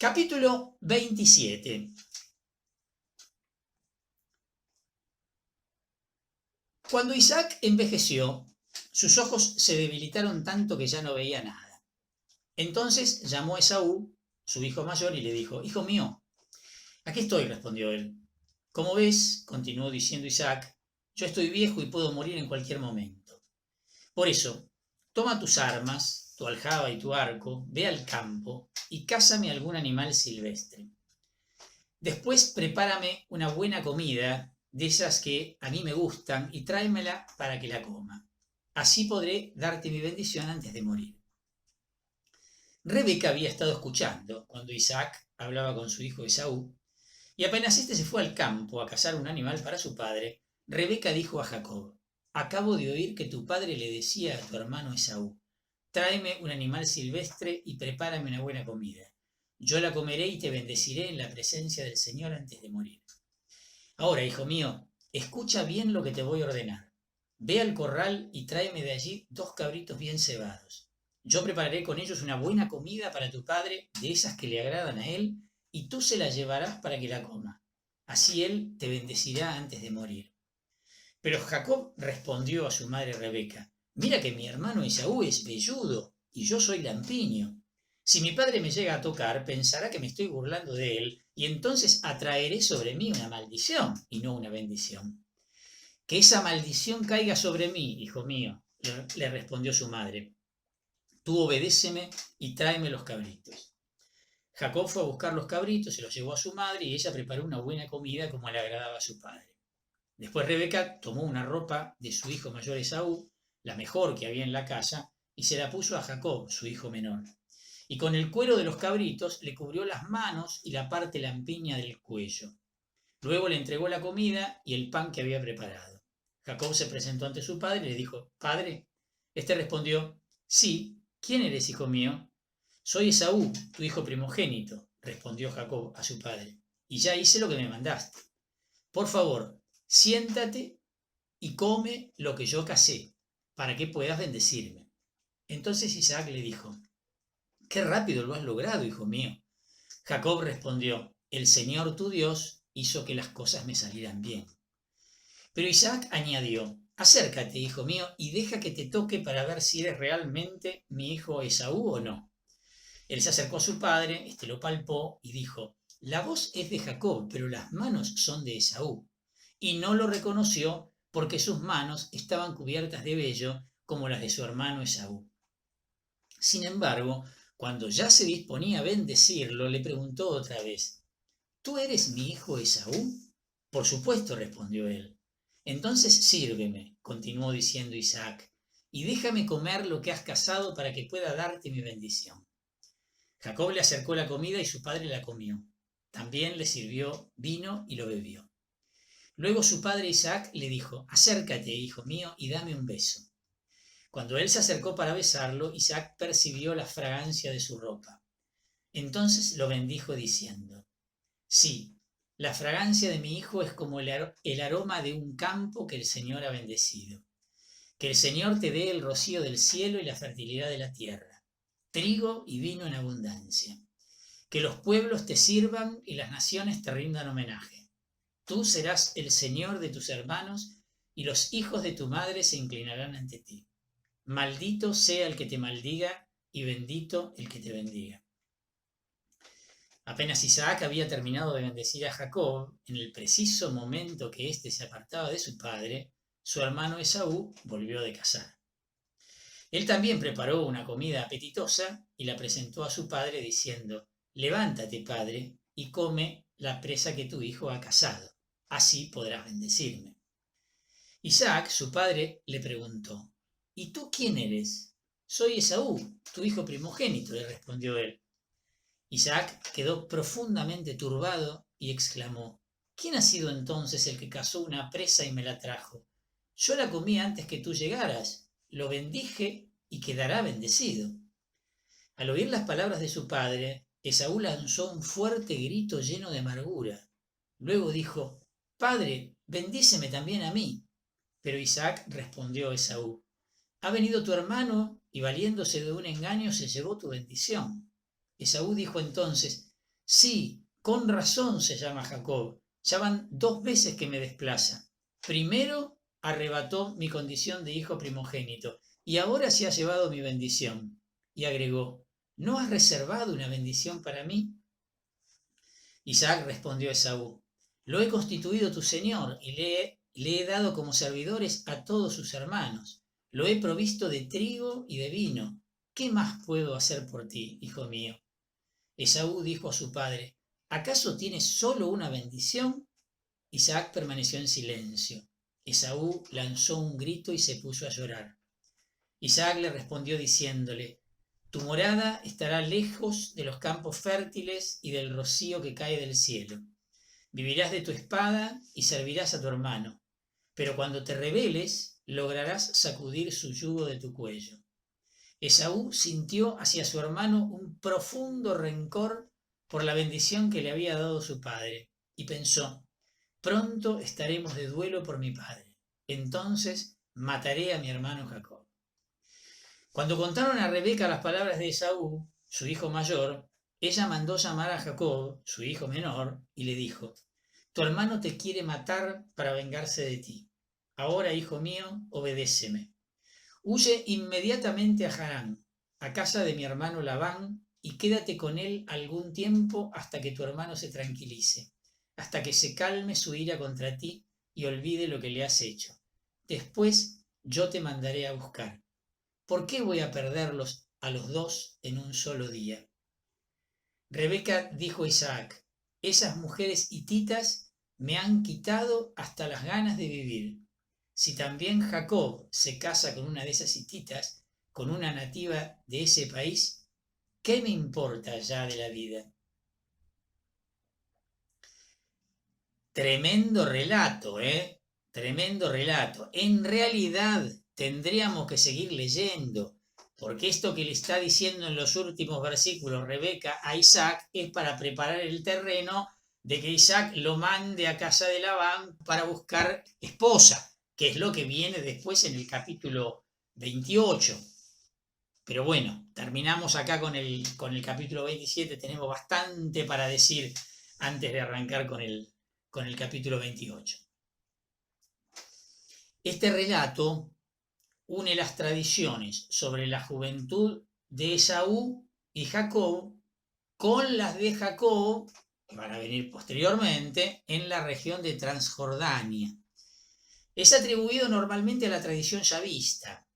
Capítulo 27. Cuando Isaac envejeció, sus ojos se debilitaron tanto que ya no veía nada. Entonces llamó a Esaú, su hijo mayor, y le dijo: Hijo mío, aquí estoy, respondió él. Como ves, continuó diciendo Isaac, yo estoy viejo y puedo morir en cualquier momento. Por eso, toma tus armas, tu aljaba y tu arco, ve al campo y cázame algún animal silvestre. Después prepárame una buena comida, de esas que a mí me gustan, y tráemela para que la coma. Así podré darte mi bendición antes de morir. Rebeca había estado escuchando cuando Isaac hablaba con su hijo Esaú, y apenas éste se fue al campo a cazar un animal para su padre, Rebeca dijo a Jacob: Acabo de oír que tu padre le decía a tu hermano Esaú: Tráeme un animal silvestre y prepárame una buena comida. Yo la comeré y te bendeciré en la presencia del Señor antes de morir. Ahora, hijo mío, escucha bien lo que te voy a ordenar. Ve al corral y tráeme de allí 2 cabritos bien cebados. Yo prepararé con ellos una buena comida para tu padre, de esas que le agradan a él, y tú se la llevarás para que la coma. Así él te bendecirá antes de morir. Pero Jacob respondió a su madre Rebeca: Mira que mi hermano Esaú es velludo y yo soy lampiño. Si mi padre me llega a tocar, pensará que me estoy burlando de él, y entonces atraeré sobre mí una maldición y no una bendición. Que esa maldición caiga sobre mí, hijo mío, le respondió su madre. Tú obedéceme y tráeme los cabritos. Jacob fue a buscar los cabritos, se los llevó a su madre y ella preparó una buena comida como le agradaba a su padre. Después Rebeca tomó una ropa de su hijo mayor Esaú, la mejor que había en la casa, y se la puso a Jacob, su hijo menor. Y con el cuero de los cabritos le cubrió las manos y la parte lampiña del cuello. Luego le entregó la comida y el pan que había preparado. Jacob se presentó ante su padre y le dijo: Padre. Este respondió: Sí, ¿quién eres, hijo mío? Soy Esaú, tu hijo primogénito, respondió Jacob a su padre, y ya hice lo que me mandaste. Por favor, siéntate y come lo que yo cacé, para que puedas bendecirme. Entonces Isaac le dijo: Qué rápido lo has logrado, hijo mío. Jacob respondió: El Señor tu Dios hizo que las cosas me salieran bien. Pero Isaac añadió: Acércate, hijo mío, y deja que te toque para ver si eres realmente mi hijo Esaú o no. Él se acercó a su padre, este lo palpó y dijo: La voz es de Jacob, pero las manos son de Esaú. Y no lo reconoció porque sus manos estaban cubiertas de vello como las de su hermano Esaú. Sin embargo, cuando ya se disponía a bendecirlo, le preguntó otra vez: ¿Tú eres mi hijo Esaú? Por supuesto, respondió él. Entonces sírveme, continuó diciendo Isaac, y déjame comer lo que has cazado para que pueda darte mi bendición. Jacob le acercó la comida y su padre la comió. También le sirvió vino y lo bebió. Luego su padre Isaac le dijo: Acércate, hijo mío, y dame un beso. Cuando él se acercó para besarlo, Isaac percibió la fragancia de su ropa. Entonces lo bendijo diciendo: Sí, la fragancia de mi hijo es como el aroma de un campo que el Señor ha bendecido. Que el Señor te dé el rocío del cielo y la fertilidad de la tierra, trigo y vino en abundancia. Que los pueblos te sirvan y las naciones te rindan homenaje. Tú serás el Señor de tus hermanos y los hijos de tu madre se inclinarán ante ti. Maldito sea el que te maldiga y bendito el que te bendiga. Apenas Isaac había terminado de bendecir a Jacob, en el preciso momento que éste se apartaba de su padre, su hermano Esaú volvió de cazar. Él también preparó una comida apetitosa y la presentó a su padre diciendo: Levántate, padre, y come la presa que tu hijo ha cazado. Así podrás bendecirme. Isaac, su padre, le preguntó: ¿Y tú quién eres? Soy Esaú, tu hijo primogénito, le respondió él. Isaac quedó profundamente turbado y exclamó: ¿Quién ha sido entonces el que cazó una presa y me la trajo? Yo la comí antes que tú llegaras, lo bendije y quedará bendecido. Al oír las palabras de su padre, Esaú lanzó un fuerte grito lleno de amargura. Luego dijo: Padre, bendíceme también a mí. Pero Isaac respondió a Esaú: Ha venido tu hermano y valiéndose de un engaño se llevó tu bendición. Esaú dijo entonces: Sí, con razón se llama Jacob. Ya van 2 veces que me desplaza. Primero arrebató mi condición de hijo primogénito y ahora se ha llevado mi bendición. Y agregó, ¿no has reservado una bendición para mí? Isaac respondió a Esaú, lo he constituido tu señor y le he dado como servidores a todos sus hermanos. Lo he provisto de trigo y de vino. ¿Qué más puedo hacer por ti, hijo mío? Esaú dijo a su padre, ¿acaso tienes solo una bendición? Isaac permaneció en silencio. Esaú lanzó un grito y se puso a llorar. Isaac le respondió diciéndole, tu morada estará lejos de los campos fértiles y del rocío que cae del cielo. Vivirás de tu espada y servirás a tu hermano, pero cuando te rebeles lograrás sacudir su yugo de tu cuello. Esaú sintió hacia su hermano un profundo rencor por la bendición que le había dado su padre, y pensó, pronto estaremos de duelo por mi padre, entonces mataré a mi hermano Jacob. Cuando contaron a Rebeca las palabras de Esaú, su hijo mayor, ella mandó llamar a Jacob, su hijo menor, y le dijo, tu hermano te quiere matar para vengarse de ti. Ahora, hijo mío, obedéceme. Huye inmediatamente a Harán, a casa de mi hermano Labán, y quédate con él algún tiempo hasta que tu hermano se tranquilice, hasta que se calme su ira contra ti y olvide lo que le has hecho. Después yo te mandaré a buscar. ¿Por qué voy a perderlos a los dos en un solo día? Rebeca dijo a Isaac, esas mujeres hititas me han quitado hasta las ganas de vivir. Si también Jacob se casa con una de esas hititas, con una nativa de ese país, ¿qué me importa ya de la vida? Tremendo relato, ¿eh? Tremendo relato. En realidad tendríamos que seguir leyendo, porque esto que le está diciendo en los últimos versículos Rebeca a Isaac es para preparar el terreno de que Isaac lo mande a casa de Labán para buscar esposa, que es lo que viene después en el capítulo 28. Pero bueno, terminamos acá con el capítulo 27, tenemos bastante para decir antes de arrancar con el capítulo 28. Este relato une las tradiciones sobre la juventud de Esaú y Jacob con las de Jacob, que van a venir posteriormente, en la región de Transjordania. Es atribuido normalmente a la tradición yavista.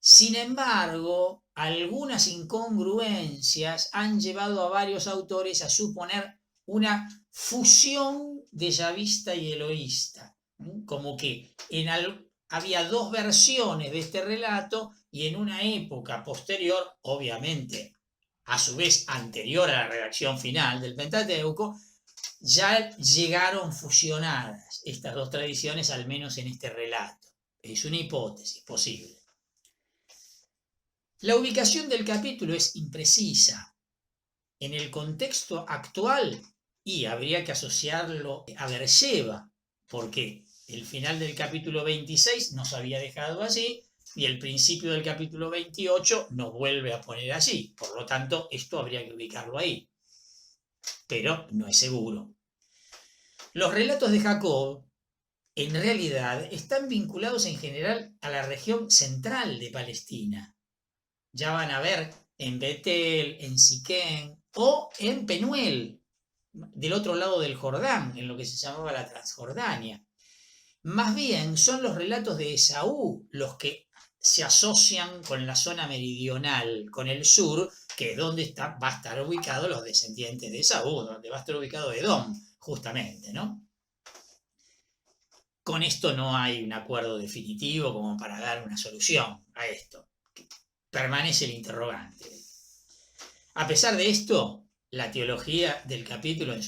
Sin embargo, algunas incongruencias han llevado a varios autores a suponer una fusión de yavista y eloísta, como que había dos versiones de este relato y en una época posterior, obviamente a su vez anterior a la redacción final del Pentateuco, ya llegaron fusionadas estas dos tradiciones, al menos en este relato. Es una hipótesis posible. La ubicación del capítulo es imprecisa. En el contexto actual, y habría que asociarlo a Beersheba, porque el final del capítulo 26 nos había dejado allí y el principio del capítulo 28 nos vuelve a poner allí. Por lo tanto, esto habría que ubicarlo ahí. Pero no es seguro. Los relatos de Jacob, en realidad, están vinculados en general a la región central de Palestina. Ya van a ver en Betel, en Siquén o en Penuel, del otro lado del Jordán, en lo que se llamaba la Transjordania. Más bien son los relatos de Esaú los que se asocian con la zona meridional, con el sur, que es donde va a estar ubicado los descendientes de Esaú, donde va a estar ubicado Edom, justamente, ¿no? Con esto no hay un acuerdo definitivo como para dar una solución a esto. Permanece el interrogante. A pesar de esto, la teología del capítulo en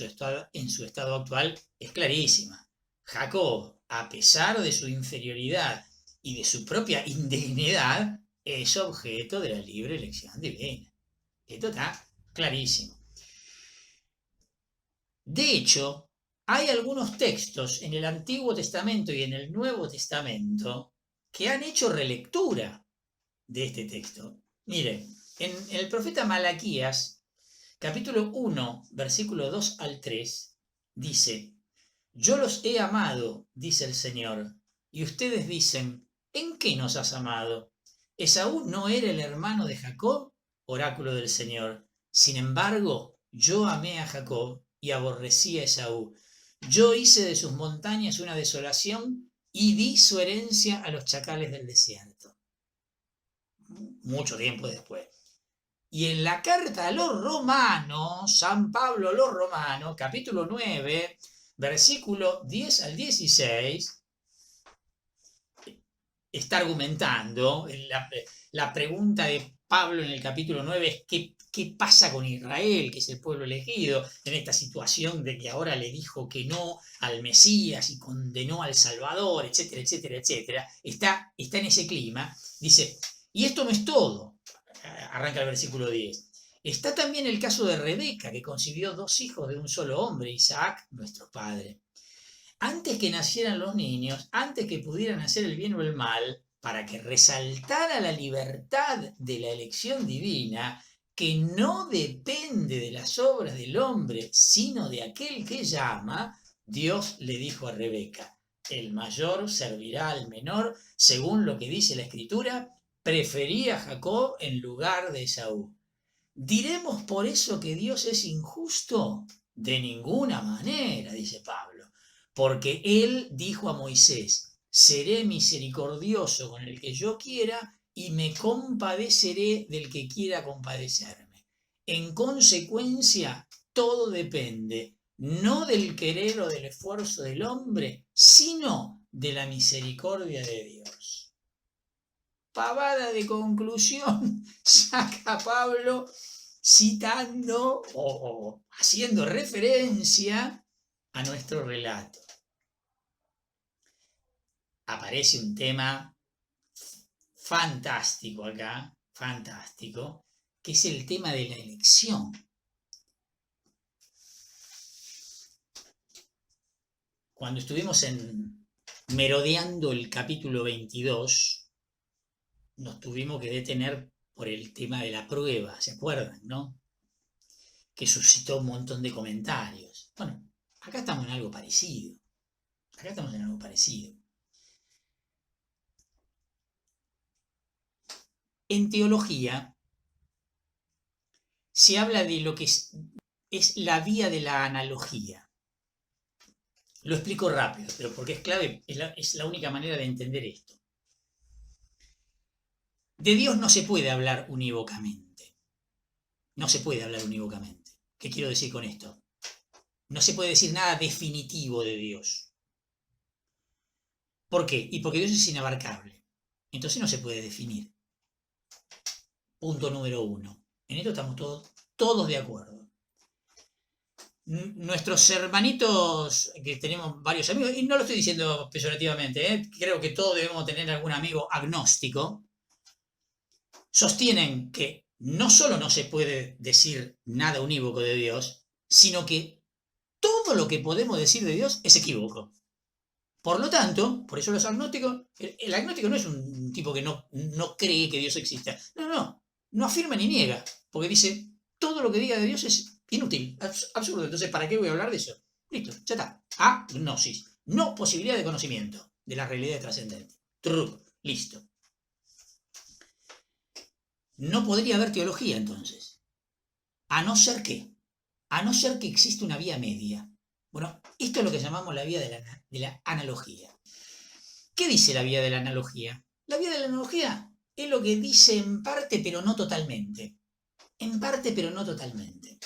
su estado actual es clarísima. Jacob, a pesar de su inferioridad y de su propia indignidad, es objeto de la libre elección divina. Esto está clarísimo. De hecho, hay algunos textos en el Antiguo Testamento y en el Nuevo Testamento que han hecho relectura de este texto. Miren, en el profeta Malaquías, capítulo 1, versículo 2 al 3, dice: Yo los he amado, dice el Señor, y ustedes dicen: ¿en qué nos has amado? ¿Esaú no era el hermano de Jacob? Oráculo del Señor. Sin embargo, yo amé a Jacob y aborrecí a Esaú. Yo hice de sus montañas una desolación y di su herencia a los chacales del desierto. Mucho tiempo después. Y en la carta a los romanos, San Pablo a los romanos, capítulo 9, versículo 10 al 16, está argumentando. La pregunta de Pablo en el capítulo 9 es ¿qué pasa con Israel, que es el pueblo elegido, en esta situación de que ahora le dijo que no al Mesías y condenó al Salvador, etcétera, etcétera, etcétera? Está en ese clima. Dice, y esto no es todo. Arranca el versículo 10. Está también el caso de Rebeca, que concibió 2 hijos de un solo hombre, Isaac, nuestro padre. Antes que nacieran los niños, antes que pudieran hacer el bien o el mal, para que resaltara la libertad de la elección divina, que no depende de las obras del hombre, sino de aquel que llama, Dios le dijo a Rebeca: el mayor servirá al menor, según lo que dice la Escritura, prefería a Jacob en lugar de Esaú. ¿Diremos por eso que Dios es injusto? De ninguna manera, dice Pablo, porque él dijo a Moisés: seré misericordioso con el que yo quiera y me compadeceré del que quiera compadecerme. En consecuencia, todo depende no del querer o del esfuerzo del hombre, sino de la misericordia de Dios. Pavada de conclusión saca Pablo, citando o haciendo referencia a nuestro relato. Aparece un tema fantástico acá, fantástico, que es el tema de la elección. Cuando estuvimos merodeando el capítulo 22, nos tuvimos que detener por el tema de la prueba, ¿se acuerdan, no? Que suscitó un montón de comentarios. Bueno, acá estamos en algo parecido. En teología se habla de lo que es la vía de la analogía. Lo explico rápido, pero porque es clave, es la única manera de entender esto. De Dios no se puede hablar unívocamente. No se puede hablar unívocamente. ¿Qué quiero decir con esto? No se puede decir nada definitivo de Dios. ¿Por qué? Y porque Dios es inabarcable. Entonces no se puede definir. Punto número 1. En esto estamos todos de acuerdo. Nuestros hermanitos, que tenemos varios amigos, y no lo estoy diciendo peyorativamente, creo que todos debemos tener algún amigo agnóstico, sostienen que no solo no se puede decir nada unívoco de Dios, sino que todo lo que podemos decir de Dios es equívoco. Por lo tanto, por eso los agnósticos, el agnóstico no es un tipo que no cree que Dios exista. No afirma ni niega, porque dice, todo lo que diga de Dios es inútil, absurdo. Entonces, ¿para qué voy a hablar de eso? Listo, ya está. Agnosis. No posibilidad de conocimiento de la realidad trascendente. Listo. No podría haber teología entonces. A no ser que existe una vía media. Bueno, esto es lo que llamamos la vía de la analogía. ¿Qué dice la vía de la analogía? La vía de la analogía es lo que dice en parte, pero no totalmente. En parte, pero no totalmente.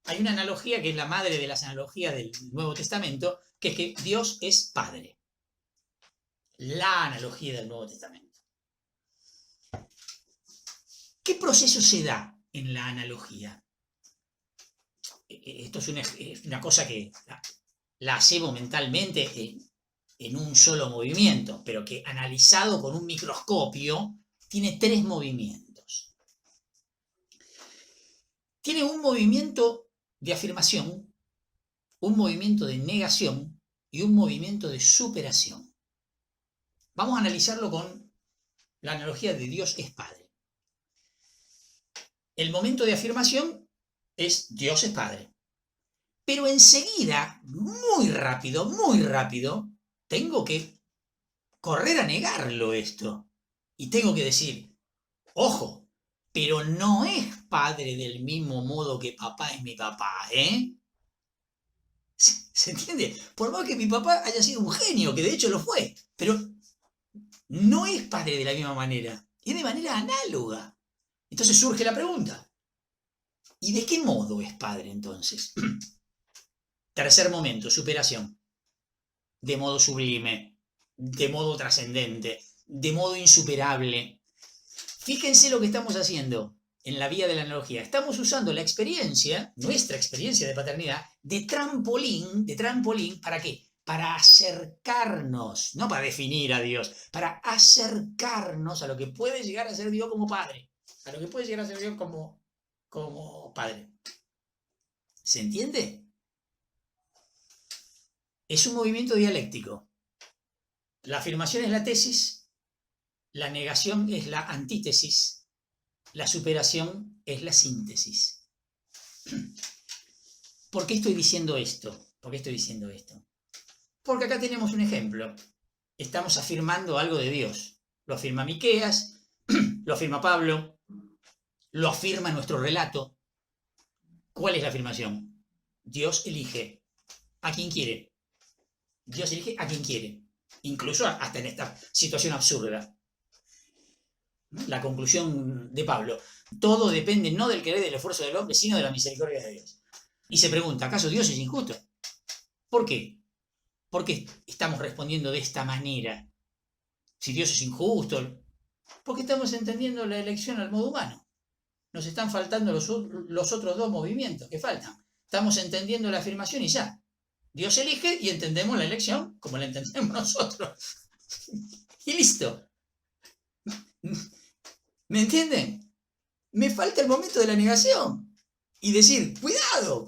Hay una analogía que es la madre de las analogías del Nuevo Testamento, que es que Dios es Padre. La analogía del Nuevo Testamento. ¿Qué proceso se da en la analogía? Esto es una cosa que la hacemos mentalmente en un solo movimiento, pero que analizado con un microscopio tiene 3 movimientos. Tiene un movimiento de afirmación, un movimiento de negación y un movimiento de superación. Vamos a analizarlo con la analogía de Dios es Padre. El momento de afirmación Dios es Padre. Pero enseguida, muy rápido, tengo que correr a negarlo esto. Y tengo que decir, ojo, pero no es Padre del mismo modo que papá es mi papá, ¿eh? ¿Se entiende? Por más que mi papá haya sido un genio, que de hecho lo fue, pero no es padre de la misma manera, es de manera análoga. Entonces surge la pregunta, ¿y de qué modo es padre entonces? Tercer momento, superación. De modo sublime, de modo trascendente, de modo insuperable. Fíjense lo que estamos haciendo en la vía de la analogía. Estamos usando la experiencia, nuestra experiencia de paternidad, de trampolín, ¿para qué? Para acercarnos, no para definir a Dios, para acercarnos a lo que puede llegar a ser Dios como Padre, a lo que puede llegar a ser Dios como Padre. ¿Se entiende? Es un movimiento dialéctico. La afirmación es la tesis, la negación es la antítesis, la superación es la síntesis. ¿Por qué estoy diciendo esto? ¿Por qué estoy diciendo esto? Porque acá tenemos un ejemplo. Estamos afirmando algo de Dios. Lo afirma Miqueas, lo afirma Pablo, lo afirma nuestro relato. ¿Cuál es la afirmación? Dios elige a quien quiere. Dios elige a quien quiere. Incluso hasta en esta situación absurda. La conclusión de Pablo. Todo depende no del querer y del esfuerzo del hombre, sino de la misericordia de Dios. Y se pregunta, ¿acaso Dios es injusto? ¿Por qué? ¿Por qué estamos respondiendo de esta manera? Si Dios es injusto, porque estamos entendiendo la elección al modo humano. Nos están faltando los otros dos movimientos que faltan. Estamos entendiendo la afirmación y ya. Dios elige y entendemos la elección como la entendemos nosotros. Y listo. ¿Me entienden? Me falta el momento de la negación. Y decir, cuidado,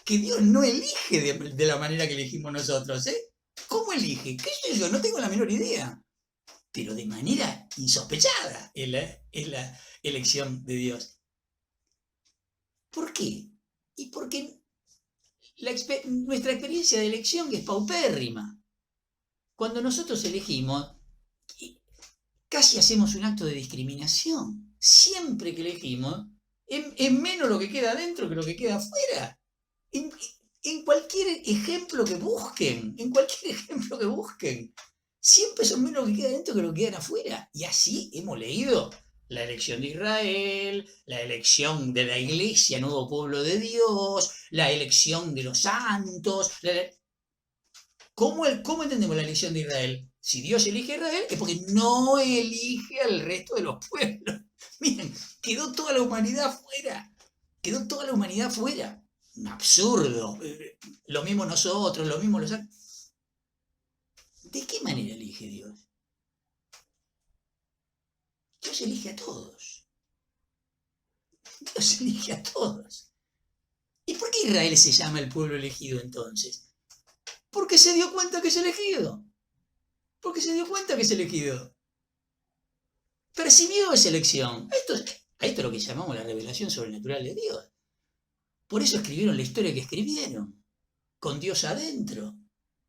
que Dios no elige de la manera que elegimos nosotros, ¿eh? ¿Cómo elige? ¿Qué sé yo? No tengo la menor idea. Pero de manera insospechada es la elección de Dios. ¿Por qué? Y porque nuestra experiencia de elección es paupérrima. Cuando nosotros elegimos, casi hacemos un acto de discriminación. Siempre que elegimos, es menos lo que queda adentro que lo que queda afuera. En cualquier ejemplo que busquen, siempre son menos lo que queda adentro que lo que queda afuera. Y así hemos leído la elección de Israel, la elección de la iglesia, nuevo pueblo de Dios, la elección de los santos. ¿Cómo entendemos la elección de Israel? Si Dios elige a Israel es porque no elige al resto de los pueblos. Miren, quedó toda la humanidad fuera. Un absurdo. Lo mismo nosotros, lo mismo los... ¿De qué manera elige Dios? Dios elige a todos. ¿Y por qué Israel se llama el pueblo elegido entonces? Porque se dio cuenta que es elegido. Percibió esa elección. Esto es lo que llamamos la revelación sobrenatural de Dios. Por eso escribieron la historia que escribieron, con Dios adentro,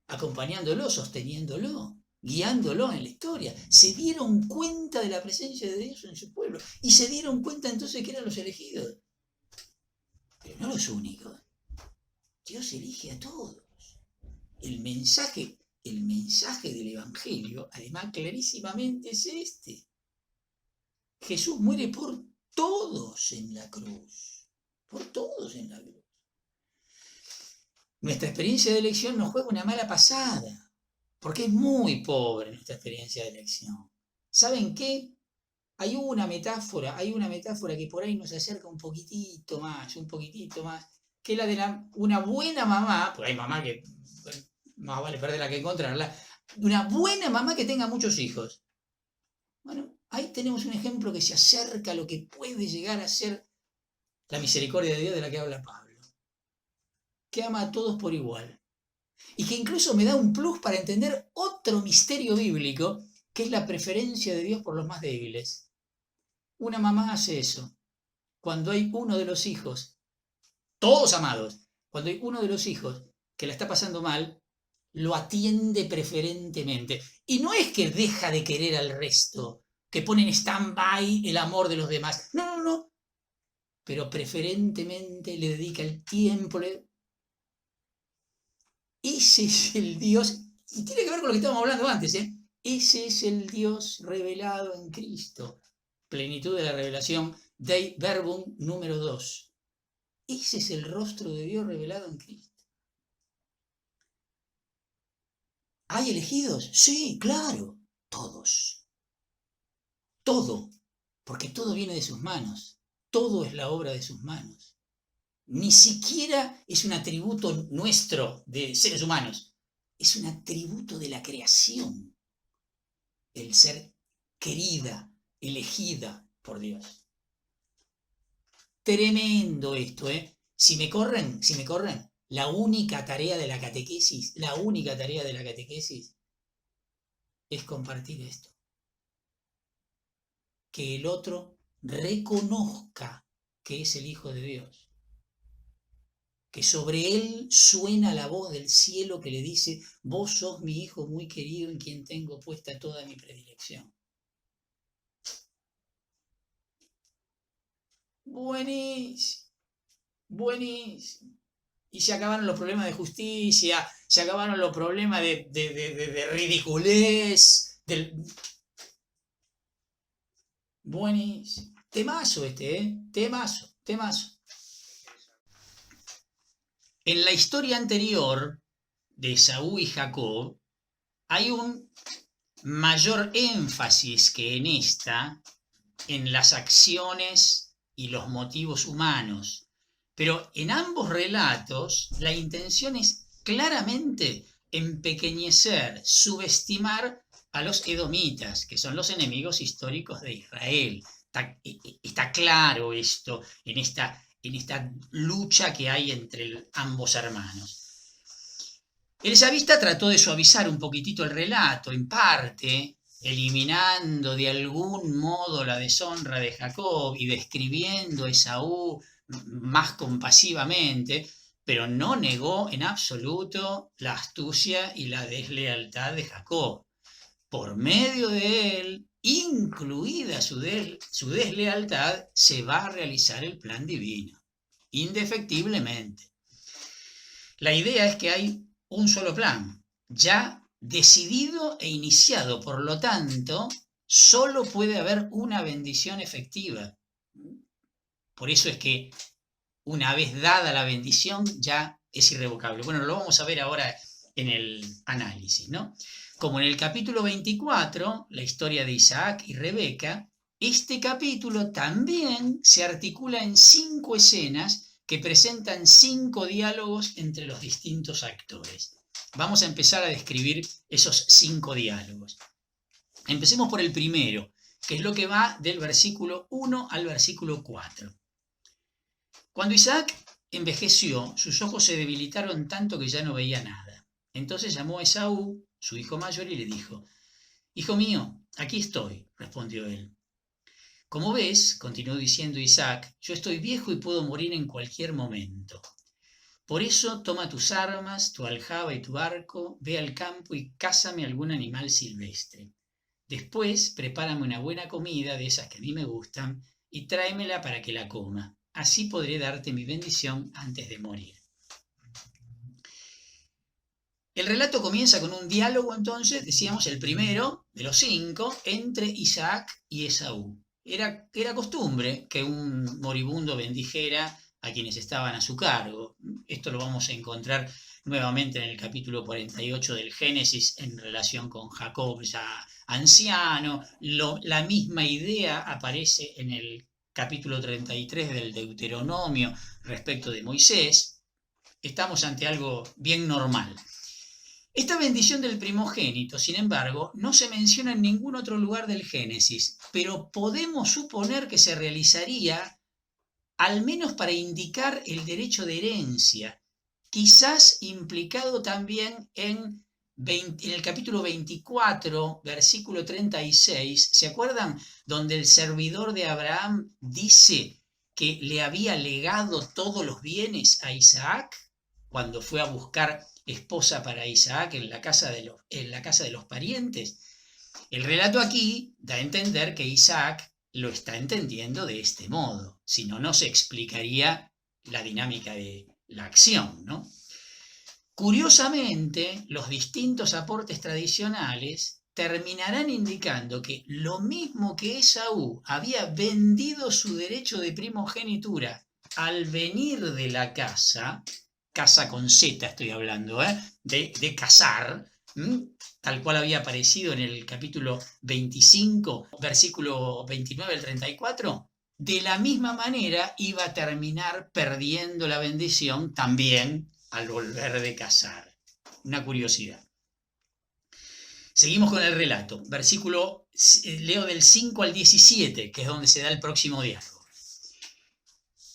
acompañándolo, sosteniéndolo, guiándolo en la historia. Se dieron cuenta de la presencia de Dios en su pueblo y se dieron cuenta entonces que eran los elegidos. Pero no los únicos. Dios elige a todos. El mensaje del Evangelio, además clarísimamente, es este. Jesús muere por todos en la cruz. Nuestra experiencia de elección nos juega una mala pasada, porque es muy pobre nuestra experiencia de elección. ¿Saben qué? Hay una metáfora que por ahí nos acerca un poquitito más, que es la de una buena mamá, porque hay mamá que más vale perderla que encontrarla, una buena mamá que tenga muchos hijos. Bueno, ahí tenemos un ejemplo que se acerca a lo que puede llegar a ser la misericordia de Dios de la que habla Pablo, que ama a todos por igual, y que incluso me da un plus para entender otro misterio bíblico, que es la preferencia de Dios por los más débiles. Una mamá hace eso. Cuando hay uno de los hijos todos amados. Cuando hay uno de los hijos que la está pasando mal, lo atiende preferentemente. Y no es que deja de querer al resto, que pone en stand-by el amor de los demás. No, no, no. Pero preferentemente le dedica el tiempo. Ese es el Dios, y tiene que ver con lo que estábamos hablando antes, ¿eh? Ese es el Dios revelado en Cristo. Plenitud de la revelación, Dei Verbum número 2. Ese es el rostro de Dios revelado en Cristo. ¿Hay elegidos? Sí, claro, todos. Todo, porque todo viene de sus manos. Todo es la obra de sus manos. Ni siquiera es un atributo nuestro de seres humanos. Es un atributo de la creación. El ser querida, elegida por Dios. Tremendo esto, ¿eh? Si me corren, la única tarea de la catequesis es compartir esto. Que el otro reconozca que es el Hijo de Dios. Que sobre él suena la voz del cielo que le dice: vos sos mi Hijo muy querido en quien tengo puesta toda mi predilección. Buenísimo, buenísimo. Y se acabaron los problemas de justicia, se acabaron los problemas de ridiculez. Buenísimo. Temazo este, ¿eh? Temazo, temazo. En la historia anterior de Esaú y Jacob hay un mayor énfasis que en esta en las acciones y los motivos humanos. Pero en ambos relatos la intención es claramente empequeñecer, subestimar a los edomitas, que son los enemigos históricos de Israel. Está claro esto en esta lucha que hay entre ambos hermanos. El esavista trató de suavizar un poquitito el relato, en parte, eliminando de algún modo la deshonra de Jacob y describiendo a Esaú más compasivamente, pero no negó en absoluto la astucia y la deslealtad de Jacob. Por medio de él, incluida su deslealtad, se va a realizar el plan divino, indefectiblemente. La idea es que hay un solo plan, ya decidido e iniciado, por lo tanto, solo puede haber una bendición efectiva. Por eso es que una vez dada la bendición ya es irrevocable. Bueno, lo vamos a ver ahora en el análisis, ¿no? Como en el capítulo 24, la historia de Isaac y Rebeca, este capítulo también se articula en 5 escenas que presentan 5 diálogos entre los distintos actores. Vamos a empezar a describir esos 5 diálogos. Empecemos por el primero, que es lo que va del versículo 1 al versículo 4. Cuando Isaac envejeció, sus ojos se debilitaron tanto que ya no veía nada. Entonces llamó a Esaú, su hijo mayor, y le dijo: «Hijo mío, aquí estoy», respondió él. «Como ves», continuó diciendo Isaac, «yo estoy viejo y puedo morir en cualquier momento. Por eso toma tus armas, tu aljaba y tu arco, ve al campo y cázame algún animal silvestre. Después prepárame una buena comida de esas que a mí me gustan y tráemela para que la coma. Así podré darte mi bendición antes de morir». El relato comienza con un diálogo, entonces, decíamos, el primero de los 5, entre Isaac y Esaú. Era costumbre que un moribundo bendijera a quienes estaban a su cargo. Esto lo vamos a encontrar nuevamente en el capítulo 48 del Génesis en relación con Jacob ya anciano. La misma idea aparece en el capítulo 33 del Deuteronomio respecto de Moisés. Estamos ante algo bien normal. Esta bendición del primogénito, sin embargo, no se menciona en ningún otro lugar del Génesis, pero podemos suponer que se realizaría al menos para indicar el derecho de herencia, quizás implicado también en el capítulo 24, versículo 36, ¿se acuerdan? Donde el servidor de Abraham dice: que le había legado todos los bienes a Isaac cuando fue a buscar esposa para Isaac en la casa de los parientes? El relato aquí da a entender que Isaac lo está entendiendo de este modo, si no, no se explicaría la dinámica de la acción, ¿no? Curiosamente, los distintos aportes tradicionales terminarán indicando que lo mismo que Esaú había vendido su derecho de primogenitura al venir de la casa con Z estoy hablando, de cazar, tal cual había aparecido en el capítulo 25, versículo 29 al 34, de la misma manera iba a terminar perdiendo la bendición también al volver de cazar. Una curiosidad. Seguimos con el relato. Leo del 5 al 17, que es donde se da el próximo diálogo.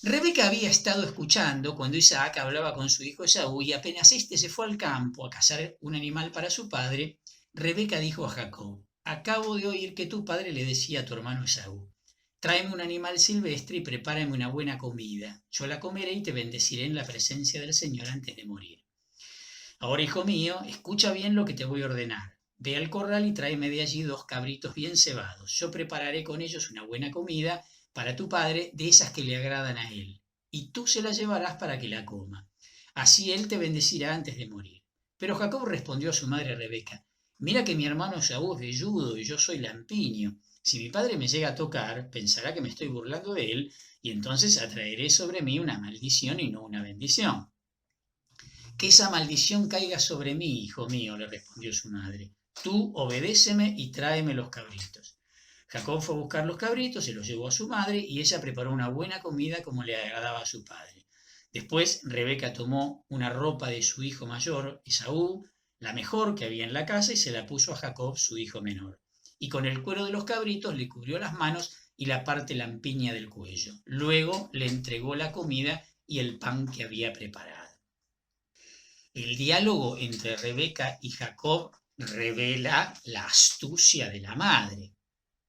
Rebeca había estado escuchando cuando Isaac hablaba con su hijo Esaú, y apenas éste se fue al campo a cazar un animal para su padre, Rebeca dijo a Jacob: acabo de oír que tu padre le decía a tu hermano Esaú: tráeme un animal silvestre y prepárame una buena comida. Yo la comeré y te bendeciré en la presencia del Señor antes de morir. Ahora, hijo mío, escucha bien lo que te voy a ordenar. Ve al corral y tráeme de allí 2 cabritos bien cebados. Yo prepararé con ellos una buena comida para tu padre, de esas que le agradan a él, y tú se la llevarás para que la coma. Así él te bendecirá antes de morir. Pero Jacob respondió a su madre Rebeca: mira que mi hermano Esaú es velludo y yo soy lampiño. Si mi padre me llega a tocar, pensará que me estoy burlando de él, y entonces atraeré sobre mí una maldición y no una bendición. Que esa maldición caiga sobre mí, hijo mío, le respondió su madre. Tú obedéceme y tráeme los cabritos. Jacob fue a buscar los cabritos, se los llevó a su madre y ella preparó una buena comida como le agradaba a su padre. Después Rebeca tomó una ropa de su hijo mayor, Esaú, la mejor que había en la casa, y se la puso a Jacob, su hijo menor. Y con el cuero de los cabritos le cubrió las manos y la parte lampiña del cuello. Luego le entregó la comida y el pan que había preparado. El diálogo entre Rebeca y Jacob revela la astucia de la madre,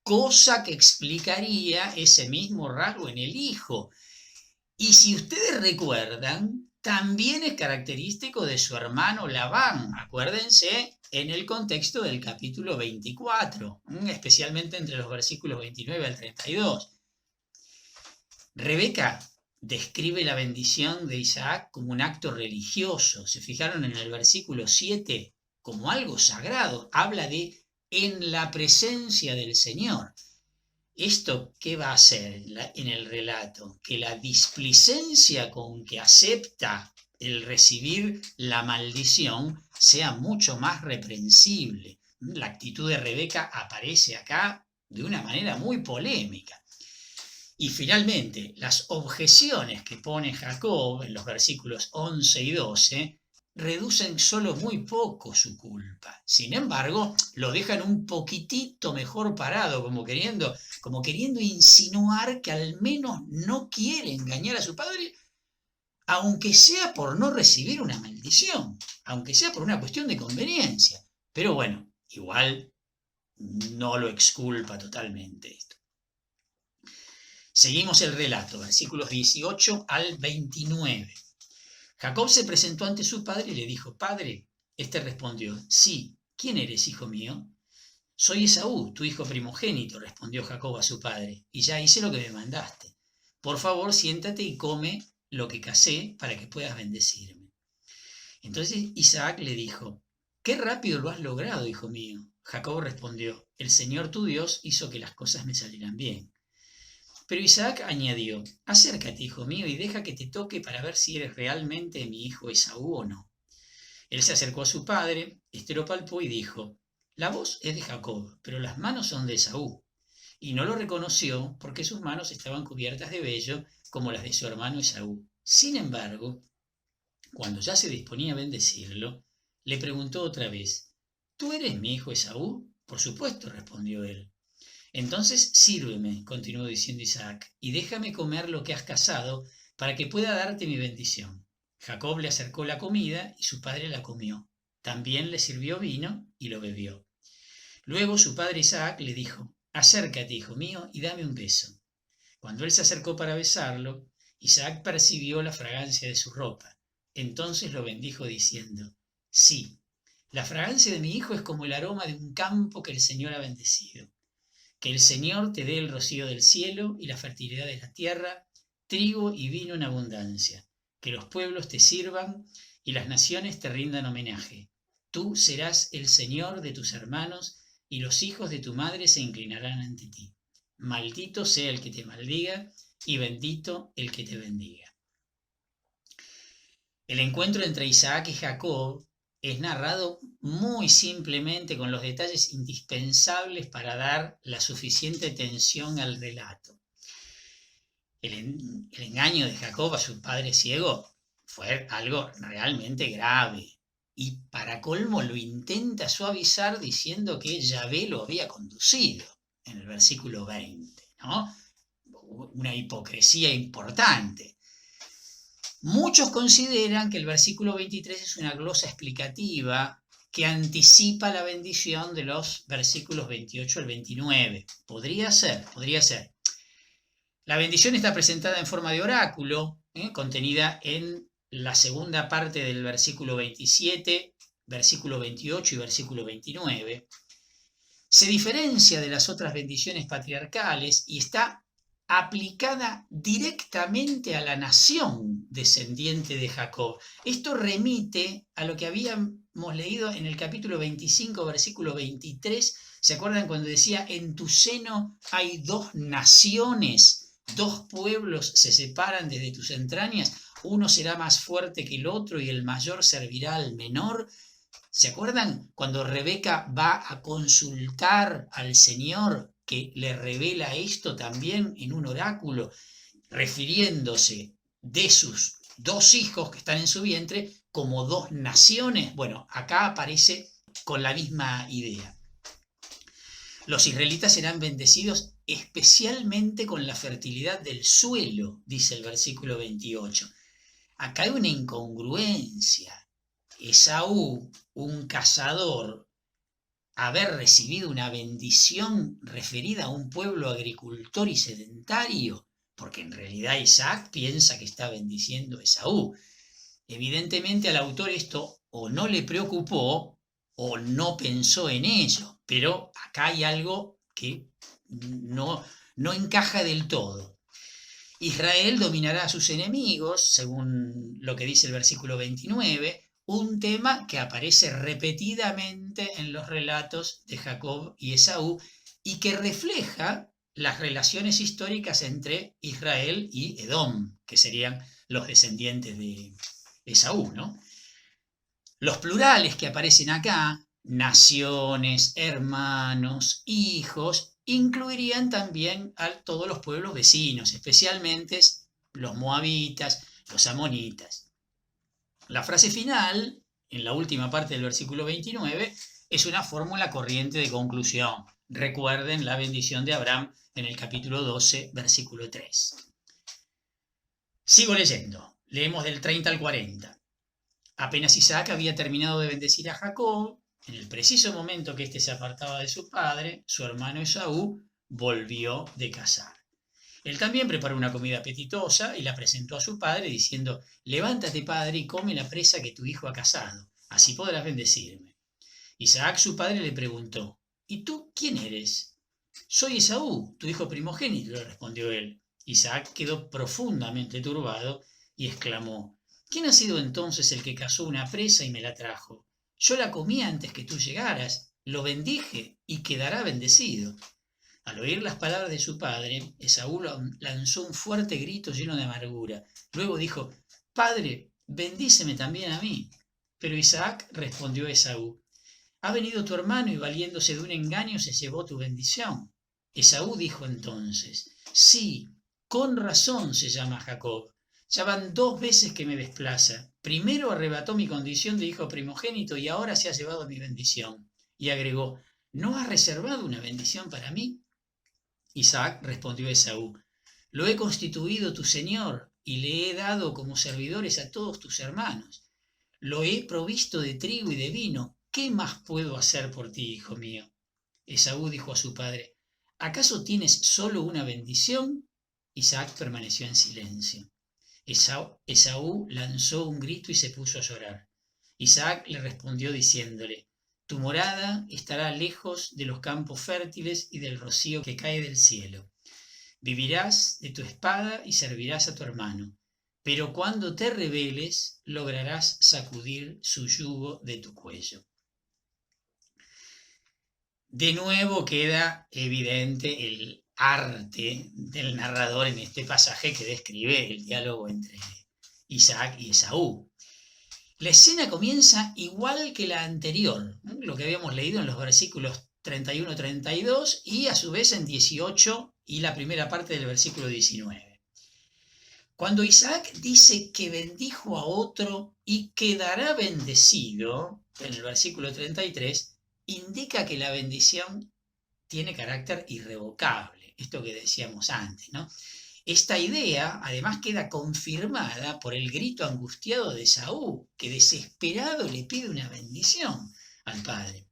cosa que explicaría ese mismo rasgo en el hijo. Y si ustedes recuerdan, también es característico de su hermano Labán. Acuérdense en el contexto del capítulo 24, especialmente entre los versículos 29 al 32. Rebeca describe la bendición de Isaac como un acto religioso. Se fijaron en el versículo 7 como algo sagrado. Habla de en la presencia del Señor. ¿Esto qué va a hacer en el relato? Que la displicencia con que acepta el recibir la maldición sea mucho más reprensible. La actitud de Rebeca aparece acá de una manera muy polémica. Y finalmente, las objeciones que pone Jacob en los versículos 11 y 12 reducen solo muy poco su culpa. Sin embargo, lo dejan un poquitito mejor parado, como queriendo insinuar que al menos no quiere engañar a su padre, aunque sea por no recibir una maldición, aunque sea por una cuestión de conveniencia. Pero bueno, igual no lo exculpa totalmente esto. Seguimos el relato, versículos 18 al 29. Jacob se presentó ante su padre y le dijo: Padre. Este respondió: Sí, ¿quién eres, hijo mío? Soy Esaú, tu hijo primogénito, respondió Jacob a su padre, y ya hice lo que me mandaste. Por favor, siéntate y come lo que cacé para que puedas bendecirme. Entonces Isaac le dijo: Qué rápido lo has logrado, hijo mío. Jacob respondió: El Señor tu Dios hizo que las cosas me salieran bien. Pero Isaac añadió: Acércate, hijo mío, y deja que te toque para ver si eres realmente mi hijo Esaú o no. Él se acercó a su padre, este lo palpó y dijo: La voz es de Jacob, pero las manos son de Esaú. Y no lo reconoció porque sus manos estaban cubiertas de vello como las de su hermano Esaú. Sin embargo, cuando ya se disponía a bendecirlo, le preguntó otra vez: ¿Tú eres mi hijo Esaú? Por supuesto, respondió él. Entonces sírveme, continuó diciendo Isaac, y déjame comer lo que has cazado para que pueda darte mi bendición. Jacob le acercó la comida y su padre la comió. También le sirvió vino y lo bebió. Luego su padre Isaac le dijo: Acércate, hijo mío, y dame un beso. Cuando él se acercó para besarlo, Isaac percibió la fragancia de su ropa. Entonces lo bendijo diciendo: Sí, la fragancia de mi hijo es como el aroma de un campo que el Señor ha bendecido. Que el Señor te dé el rocío del cielo y la fertilidad de la tierra, trigo y vino en abundancia. Que los pueblos te sirvan y las naciones te rindan homenaje. Tú serás el Señor de tus hermanos y los hijos de tu madre se inclinarán ante ti. Maldito sea el que te maldiga y bendito el que te bendiga. El encuentro entre Isaac y Jacob es narrado muy simplemente con los detalles indispensables para dar la suficiente tensión al relato. El engaño de Jacob a su padre ciego fue algo realmente grave y para colmo lo intenta suavizar diciendo que Yahvé lo había conducido en el versículo 20, ¿no? Una hipocresía importante. Muchos consideran que el versículo 23 es una glosa explicativa que anticipa la bendición de los versículos 28 al 29. Podría ser. La bendición está presentada en forma de oráculo, contenida en la segunda parte del versículo 27, versículo 28 y versículo 29. Se diferencia de las otras bendiciones patriarcales y está aplicada directamente a la nación descendiente de Jacob. Esto remite a lo que habíamos leído en el capítulo 25, versículo 23. ¿Se acuerdan cuando decía: en tu seno hay dos naciones, dos pueblos se separan desde tus entrañas, uno será más fuerte que el otro y el mayor servirá al menor? ¿Se acuerdan cuando Rebeca va a consultar al Señor, que le revela esto también en un oráculo, refiriéndose de sus dos hijos que están en su vientre como dos naciones? Bueno, acá aparece con la misma idea. Los israelitas serán bendecidos especialmente con la fertilidad del suelo, dice el versículo 28. Acá hay una incongruencia. Esaú, un cazador, haber recibido una bendición referida a un pueblo agricultor y sedentario, porque en realidad Isaac piensa que está bendiciendo a Esaú. Evidentemente al autor esto o no le preocupó o no pensó en ello, pero acá hay algo que no encaja del todo. Israel dominará a sus enemigos, según lo que dice el versículo 29, un tema que aparece repetidamente en los relatos de Jacob y Esaú y que refleja las relaciones históricas entre Israel y Edom, que serían los descendientes de Esaú, ¿no? Los plurales que aparecen acá, naciones, hermanos, hijos, incluirían también a todos los pueblos vecinos, especialmente los moabitas, los amonitas. La frase final, en la última parte del versículo 29, es una fórmula corriente de conclusión. Recuerden la bendición de Abraham en el capítulo 12, versículo 3. Sigo leyendo. Leemos del 30 al 40. Apenas Isaac había terminado de bendecir a Jacob, en el preciso momento que éste se apartaba de su padre, su hermano Esaú volvió de cazar. Él también preparó una comida apetitosa y la presentó a su padre diciendo: levántate, padre, y come la presa que tu hijo ha cazado, así podrás bendecirme. Isaac, su padre, le preguntó: ¿y tú quién eres? Soy Esaú, tu hijo primogénito, le respondió él. Isaac quedó profundamente turbado y exclamó: ¿quién ha sido entonces el que cazó una presa y me la trajo? Yo la comí antes que tú llegaras, lo bendije y quedará bendecido. Al oír las palabras de su padre, Esaú lanzó un fuerte grito lleno de amargura. Luego dijo: Padre, bendíceme también a mí. Pero Isaac respondió a Esaú: ha venido tu hermano y valiéndose de un engaño se llevó tu bendición. Esaú dijo entonces: sí, con razón se llama Jacob. Ya van 2 veces que me desplaza. Primero arrebató mi condición de hijo primogénito y ahora se ha llevado mi bendición. Y agregó: ¿no has reservado una bendición para mí? Isaac respondió a Esaú: lo he constituido tu señor y le he dado como servidores a todos tus hermanos. Lo he provisto de trigo y de vino. ¿Qué más puedo hacer por ti, hijo mío? Esaú dijo a su padre: ¿acaso tienes solo una bendición? Isaac permaneció en silencio. Esaú lanzó un grito y se puso a llorar. Isaac le respondió diciéndole: Tu morada estará lejos de los campos fértiles y del rocío que cae del cielo. Vivirás de tu espada y servirás a tu hermano, pero cuando te rebeles lograrás sacudir su yugo de tu cuello. De nuevo queda evidente el arte del narrador en este pasaje que describe el diálogo entre Isaac y Esaú. La escena comienza igual que la anterior, lo que habíamos leído en los versículos 31-32 y a su vez en 18 y la primera parte del versículo 19. Cuando Isaac dice que bendijo a otro y quedará bendecido, en el versículo 33, indica que la bendición tiene carácter irrevocable, esto que decíamos antes, ¿no? Esta idea además queda confirmada por el grito angustiado de Esaú, que desesperado le pide una bendición al padre.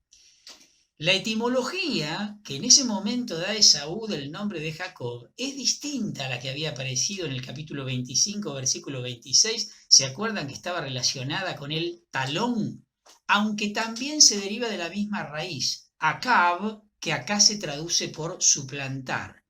La etimología que en ese momento da Esaú del nombre de Jacob es distinta a la que había aparecido en el capítulo 25, versículo 26. ¿Se acuerdan que estaba relacionada con el talón? Aunque también se deriva de la misma raíz, akab, que acá se traduce por suplantar.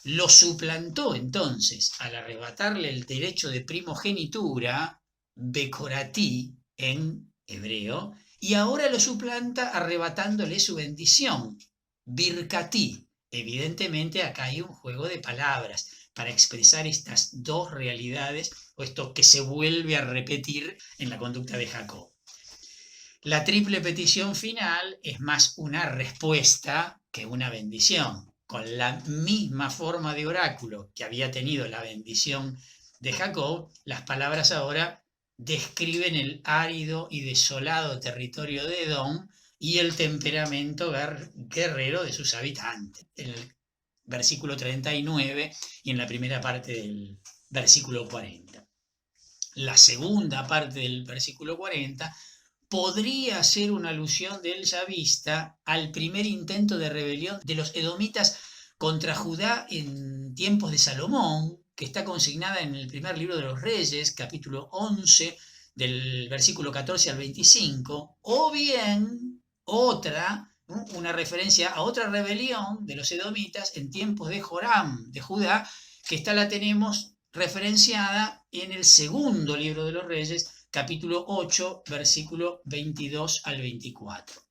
Lo suplantó entonces al arrebatarle el derecho de primogenitura, becoratí en hebreo, y ahora lo suplanta arrebatándole su bendición, birkatí. Evidentemente acá hay un juego de palabras para expresar estas dos realidades, o esto que se vuelve a repetir en la conducta de Jacob. La triple petición final es más una respuesta que una bendición. Con la misma forma de oráculo que había tenido la bendición de Jacob, las palabras ahora describen el árido y desolado territorio de Edom y el temperamento guerrero de sus habitantes. En el versículo 39 y en la primera parte del versículo 40. La segunda parte del versículo 40 podría ser una alusión del ya vista al primer intento de rebelión de los edomitas contra Judá en tiempos de Salomón, que está consignada en el primer libro de los Reyes, capítulo 11, del versículo 14 al 25, o bien una referencia a otra rebelión de los edomitas en tiempos de Joram, de Judá, que la tenemos referenciada en el segundo libro de los Reyes, capítulo 8, versículo 22 al 24.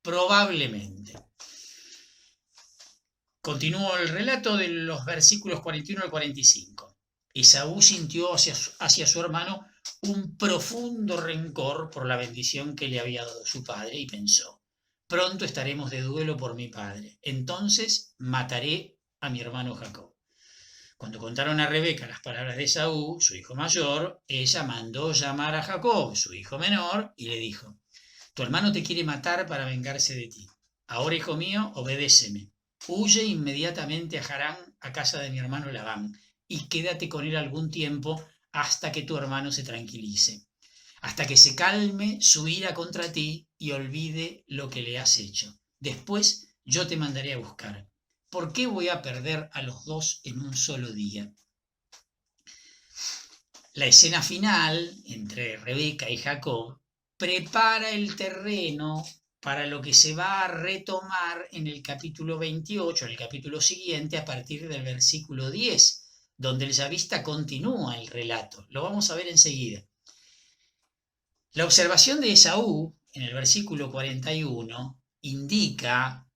Probablemente. Continúo el relato de los versículos 41 al 45. Esaú sintió hacia su hermano un profundo rencor por la bendición que le había dado su padre y pensó: pronto estaremos de duelo por mi padre, entonces mataré a mi hermano Jacob. Cuando contaron a Rebeca las palabras de Esaú, su hijo mayor, ella mandó llamar a Jacob, su hijo menor, y le dijo: tu hermano te quiere matar para vengarse de ti. Ahora, hijo mío, obedéceme. Huye inmediatamente a Harán, a casa de mi hermano Labán, y quédate con él algún tiempo hasta que tu hermano se tranquilice, hasta que se calme su ira contra ti y olvide lo que le has hecho. Después yo te mandaré a buscar. ¿Por qué voy a perder a los dos en un solo día? La escena final entre Rebeca y Jacob prepara el terreno para lo que se va a retomar en el capítulo 28, en el capítulo siguiente, a partir del versículo 10, donde el yavista continúa el relato. Lo vamos a ver enseguida. La observación de Esaú, en el versículo 41, indica,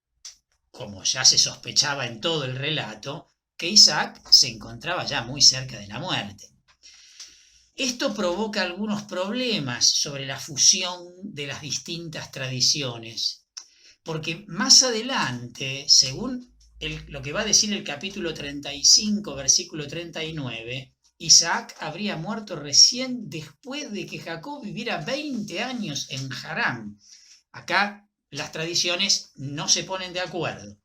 como ya se sospechaba en todo el relato, que Isaac se encontraba ya muy cerca de la muerte. Esto provoca algunos problemas sobre la fusión de las distintas tradiciones, porque más adelante, según lo que va a decir el capítulo 35, versículo 39, Isaac habría muerto recién después de que Jacob viviera 20 años en Harán. Acá las tradiciones no se ponen de acuerdo.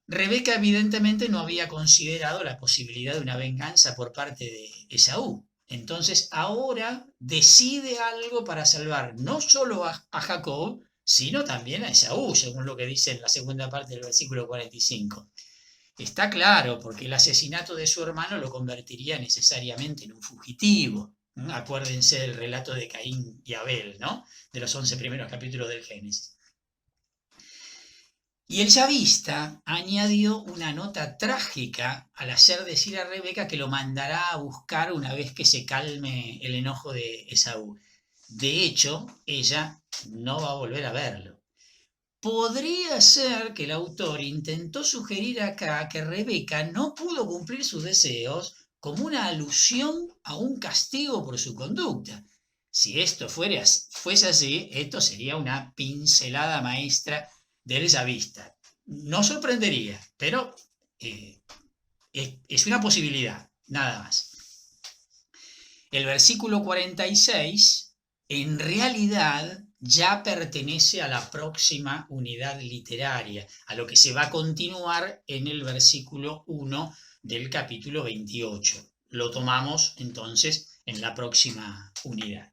Rebeca evidentemente no había considerado la posibilidad de una venganza por parte de Esaú. Entonces ahora decide algo para salvar no solo a Jacob, sino también a Esaú, según lo que dice en la segunda parte del versículo 45. Está claro, porque el asesinato de su hermano lo convertiría necesariamente en un fugitivo. Acuérdense del relato de Caín y Abel, ¿no? De los 11 primeros capítulos del Génesis. Y el yavista añadió una nota trágica al hacer decir a Rebeca que lo mandará a buscar una vez que se calme el enojo de Esaú. De hecho, ella no va a volver a verlo. Podría ser que el autor intentó sugerir acá que Rebeca no pudo cumplir sus deseos como una alusión a un castigo por su conducta. Si esto fuese así, esto sería una pincelada maestra del yavista. No sorprendería, pero es una posibilidad, nada más. El versículo 46 en realidad ya pertenece a la próxima unidad literaria, a lo que se va a continuar en el versículo 1 del capítulo 28. Lo tomamos entonces en la próxima unidad.